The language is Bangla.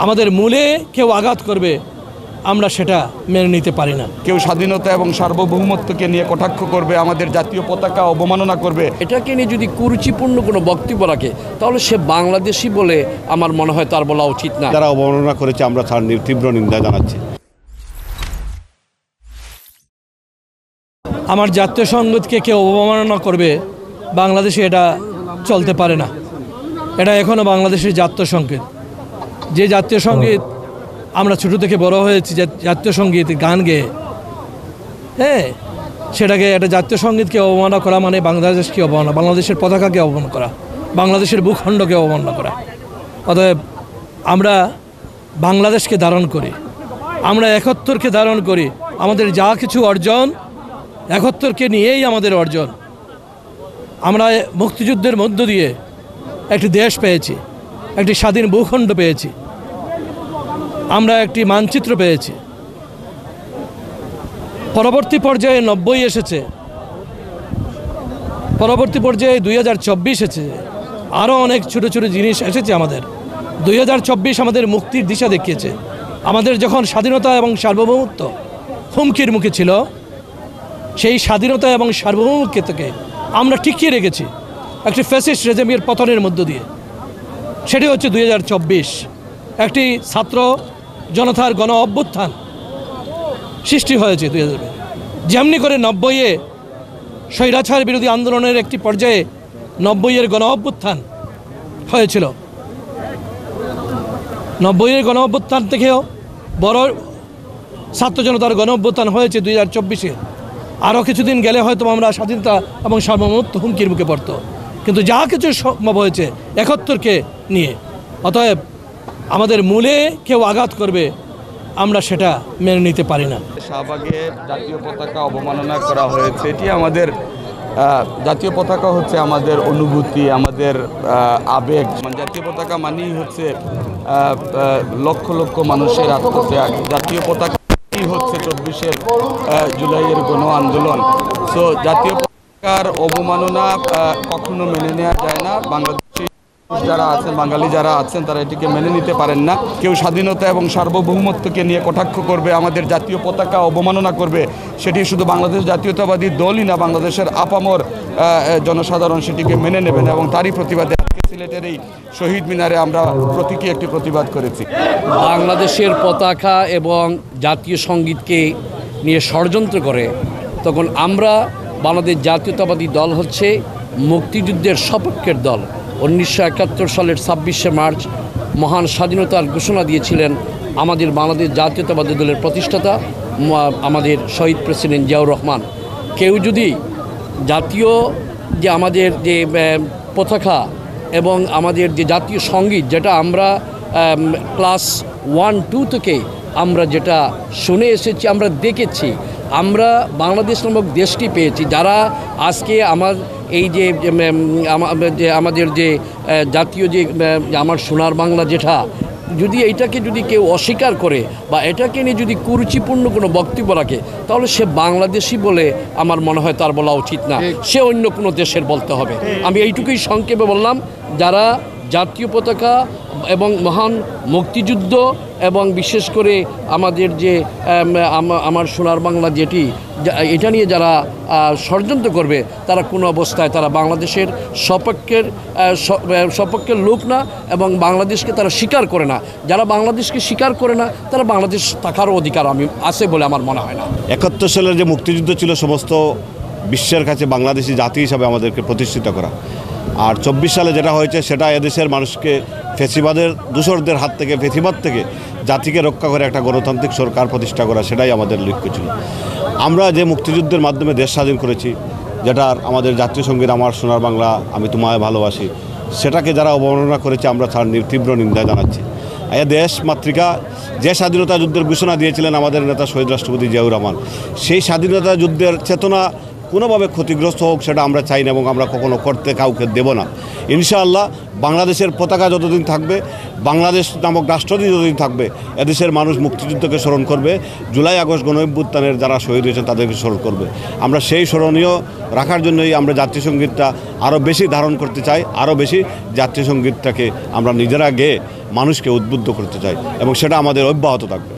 আমাদের মূলে কেউ আঘাত করবে, আমরা সেটা মেনে নিতে পারি না। কেউ স্বাধীনতা এবং সার্বভৌমত্বকে নিয়ে কটাক্ষ করবে, আমাদের জাতীয় পতাকা অবমাননা করবে, এটাকে নিয়ে যদি কুরুচিপূর্ণ কোনো বক্তব্য রাখে তাহলে সে বাংলাদেশি বলে আমার মনে হয় তার বলা উচিত না। যারা অবমাননা করেছে আমরা তার তীব্র নিন্দা জানাচ্ছি। আমার জাতীয় সঙ্গীতকে কেউ অবমাননা করবে, বাংলাদেশে এটা চলতে পারে না। এটা এখনও বাংলাদেশের জাতীয় সঙ্গীত। যে জাতীয় সঙ্গীত আমরা ছোটো থেকে বড় হয়েছি, যে জাতীয় সঙ্গীত গান গেয়ে, হ্যাঁ, সেটাকে একটা জাতীয় সঙ্গীতকে অবমাননা করা মানে বাংলাদেশকে অবমাননা, বাংলাদেশের পতাকাকে অবমাননা করা, বাংলাদেশের ভূখণ্ডকে অবমাননা করা। অতএব আমরা বাংলাদেশকে ধারণ করি, আমরা ৭১কে ধারণ করি। আমাদের যা কিছু অর্জন ৭১কে নিয়েই আমাদের অর্জন। আমরা মুক্তিযুদ্ধের মধ্য দিয়ে একটি দেশ পেয়েছি, একটি স্বাধীন ভূখণ্ড পেয়েছি, আমরা একটি মানচিত্র পেয়েছি। পরবর্তী পর্যায়ে ৯০ এসেছে, পরবর্তী পর্যায়ে ২০২৪ এসেছে, আরও অনেক ছোটো ছোটো জিনিস এসেছে। আমাদের ২০২৪ আমাদের মুক্তির দিশা দেখিয়েছে। আমাদের যখন স্বাধীনতা এবং সার্বভৌমত্ব হুমকির মুখে ছিল, সেই স্বাধীনতা এবং সার্বভৌমত্বকে আমরা টিকিয়ে রেখেছি একটি ফ্যাসিস্ট রেজিমের পতনের মধ্য দিয়ে। সেটি হচ্ছে ২০২৪, একটি ছাত্র জনতার গণ অভ্যুত্থান সৃষ্টি হয়েছে ২০০০। যেমনি করে ৯০-এ স্বৈরাচার বিরোধী আন্দোলনের একটি পর্যায়ে ৯০-এর গণ অভ্যুত্থান হয়েছিল। ৯০-এর গণ অভ্যুত্থান থেকেও বড় ছাত্র জনতার গণ অভ্যুত্থান হয়েছে ২০২৪-এ। আরও কিছুদিন গেলে হয়তো আমরা স্বাধীনতা এবং সার্বভৌমত্ব হুমকির মুখে পড়ত, কিন্তু যা কিছু সম্ভব হয়েছে ৭১কে নিয়ে। অতএব আমাদের মূলে কেউ আঘাত করবে, আমরা সেটা মেনে নিতে পারি না। শাহবাগে জাতীয় পতাকা অবমাননা করা হয়েছে। এটি আমাদের জাতীয় পতাকা হচ্ছে আমাদের অনুভূতি, আমাদের আবেগ। জাতীয় পতাকা মানেই হচ্ছে লক্ষ লক্ষ মানুষের আত্মত্যাগ। জাতীয় পতাকা হচ্ছে ২৪শে জুলাইয়ের গণ আন্দোলন। সো জাতীয় পতাকার অবমাননা কখনো মেনে নেওয়া যায় না। বাংলাদেশি যারা আছেন, বাঙালি যারা আছেন, তারা এটিকে মেনে নিতে পারেন না। কেউ স্বাধীনতা এবং সার্বভৌমত্বকে নিয়ে কটাক্ষ করবে, আমাদের জাতীয় পতাকা অবমাননা করবে, সেটি শুধু বাংলাদেশ জাতীয়তাবাদী দলই না, বাংলাদেশের আপামর জনসাধারণ সেটিকে মেনে নেবেন। এবং তারই প্রতিবাদে আজকে সিলেটের এই শহীদ মিনারে আমরা প্রতীকী একটি প্রতিবাদ করেছি। বাংলাদেশের পতাকা এবং জাতীয় সঙ্গীতকে নিয়ে ষড়যন্ত্র করে, তখন আমরা বাংলাদেশ জাতীয়তাবাদী দল হচ্ছে মুক্তিযুদ্ধের সপক্ষের দল। ১৯৭১ সালের ২৬শে মার্চ মহান স্বাধীনতার ঘোষণা দিয়েছিলেন আমাদের বাংলাদেশ জাতীয়তাবাদী দলের প্রতিষ্ঠাতা আমাদের শহীদ প্রেসিডেন্ট জিয়াউর রহমান। কেউ যদি জাতীয় যে আমাদের যে পতাকা এবং আমাদের যে জাতীয় সঙ্গীত, যেটা আমরা ক্লাস 1-2 থেকে আমরা যেটা শুনে এসেছি, আমরা দেখেছি, আমরা বাংলাদেশ নামক দেশটি পেয়েছি। যারা আজকে এই যে আমাদের যে জাতীয় যে আমার সোনার বাংলা, যেটা যদি এইটাকে যদি কেউ অস্বীকার করে বা এটাকে নিয়ে যদি কুরুচিপূর্ণ কোনো বক্তব্য রাখে তাহলে সে বাংলাদেশি বলে আমার মনে হয় তার বলা উচিত না, সে অন্য কোনো দেশের বলতে হবে। আমি এইটুকুই সংক্ষেপে বললাম। যারা জাতীয় পতাকা এবং মহান মুক্তিযুদ্ধ এবং বিশেষ করে আমাদের যে আমার সোনার বাংলা যেটি, এটা নিয়ে যারা ষড়যন্ত্র করবে তারা কোনো অবস্থায় তারা বাংলাদেশের সপক্ষের লোক না, এবং বাংলাদেশকে তারা স্বীকার করে না। যারা বাংলাদেশকে স্বীকার করে না তারা বাংলাদেশ থাকার অধিকার আছে বলে আমার মনে হয় না। ৭১ সালের যে মুক্তিযুদ্ধ ছিল সমস্ত বিশ্বের কাছে বাংলাদেশি জাতি হিসাবে আমাদেরকে প্রতিষ্ঠিত করা। আর ২৪ সালে যেটা হয়েছে সেটা এদেশের মানুষকে ফ্যাসিবাদের দূষরদের হাত থেকে, ফ্যাসিবাদ থেকে জাতিকে রক্ষা করে একটা গণতান্ত্রিক সরকার প্রতিষ্ঠা করা, সেটাই আমাদের লক্ষ্য ছিল। আমরা যে মুক্তিযুদ্ধের মাধ্যমে দেশ স্বাধীন করেছি, যেটার আমাদের জাতীয় সঙ্গীত আমার সোনার বাংলা আমি তোমায় ভালোবাসি, সেটাকে যারা অবমাননা করেছে আমরা তার তীব্র নিন্দা জানাচ্ছি। এ দেশ মাতৃকা যে স্বাধীনতা যুদ্ধের ঘোষণা দিয়েছিলেন আমাদের নেতা শহীদ রাষ্ট্রপতি জিয়াউর রহমান, সেই স্বাধীনতা যুদ্ধের চেতনা কোনোভাবে ক্ষতিগ্রস্ত হোক সেটা আমরা চাই না এবং আমরা কখনো করতে কাউকে দেব না। ইনশাআল্লাহ বাংলাদেশের পতাকা যতদিন থাকবে, বাংলাদেশ নামক রাষ্ট্রটি যতদিন থাকবে, এদেশের মানুষ মুক্তিযুদ্ধকে স্মরণ করবে, জুলাই আগস্ট গণঅভ্যুত্থানের যারা শহীদ হয়েছেন তাদেরকে স্মরণ করবে। আমরা সেই স্মরণীয় রাখার জন্যই আমরা জাতীয় সঙ্গীতটা আরও বেশি ধারণ করতে চাই, আরও বেশি জাতীয় সঙ্গীতটাকে আমরা নিজেরা গেয়ে মানুষকে উদ্বুদ্ধ করতে চাই এবং সেটা আমাদের অব্যাহত থাকবে।